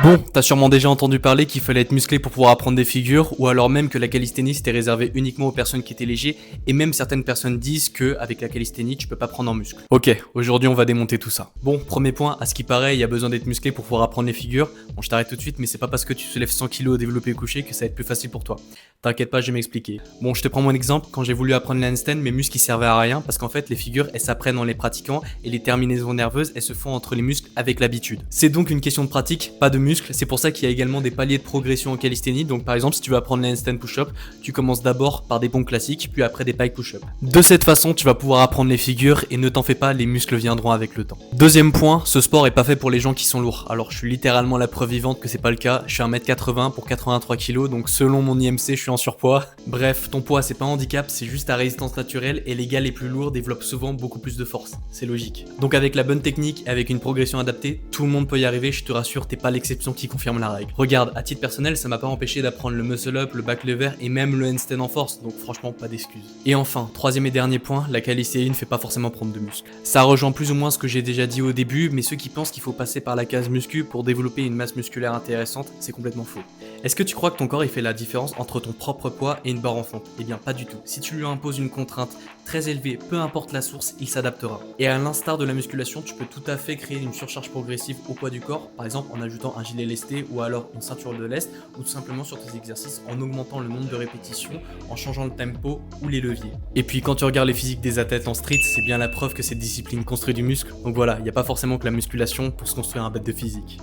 Bon, t'as sûrement déjà entendu parler qu'il fallait être musclé pour pouvoir apprendre des figures, ou alors même que la calisthénie c'était réservé uniquement aux personnes qui étaient légers, et même certaines personnes disent que avec la calisthénie tu peux pas prendre en muscle. Ok, aujourd'hui on va démonter tout ça. Bon, premier point, à ce qui paraît, il y a besoin d'être musclé pour pouvoir apprendre les figures. Bon, je t'arrête tout de suite, mais c'est pas parce que tu soulèves 100 kg au développé couché que ça va être plus facile pour toi. T'inquiète pas, je vais m'expliquer. Bon, je te prends mon exemple, quand j'ai voulu apprendre le handstand, mes muscles ils servaient à rien, parce qu'en fait les figures elles s'apprennent en les pratiquant, et les terminaisons nerveuses elles se font entre les muscles avec l'habitude. C'est donc une question de pratique, pas de muscles, c'est pour ça qu'il y a également des paliers de progression en calisthénie. Donc par exemple, si tu veux apprendre les handstand push-up, tu commences d'abord par des pompes classiques, puis après des pike push-up. De cette façon, tu vas pouvoir apprendre les figures et ne t'en fais pas, les muscles viendront avec le temps. Deuxième point, ce sport est pas fait pour les gens qui sont lourds. Alors je suis littéralement la preuve vivante que c'est pas le cas. Je suis 1m80 pour 83 kg, donc selon mon IMC, je suis en surpoids. Bref, ton poids c'est pas un handicap, c'est juste ta résistance naturelle et les gars les plus lourds développent souvent beaucoup plus de force. C'est logique. Donc avec la bonne technique et avec une progression adaptée, tout le monde peut y arriver, je te rassure, t'es pas l'exception qui confirme la règle. Regarde, à titre personnel, ça m'a pas empêché d'apprendre le muscle up, le back lever et même le handstand en force, donc franchement pas d'excuses. Et enfin, troisième et dernier point, la calisthénie ne fait pas forcément prendre de muscles. Ça rejoint plus ou moins ce que j'ai déjà dit au début, mais ceux qui pensent qu'il faut passer par la case muscu pour développer une masse musculaire intéressante, c'est complètement faux. Est-ce que tu crois que ton corps il fait la différence entre ton propre poids et une barre en fonte? Eh bien pas du tout. Si tu lui imposes une contrainte très élevée, peu importe la source, il s'adaptera. Et à l'instar de la musculation, tu peux tout à fait créer une surcharge progressive au poids du corps, par exemple en ajoutant un gilet lesté ou alors une ceinture de lest, ou tout simplement sur tes exercices en augmentant le nombre de répétitions, en changeant le tempo ou les leviers. Et puis quand tu regardes les physiques des athlètes en street, c'est bien la preuve que cette discipline construit du muscle. Donc voilà, il n'y a pas forcément que la musculation pour se construire un bête de physique.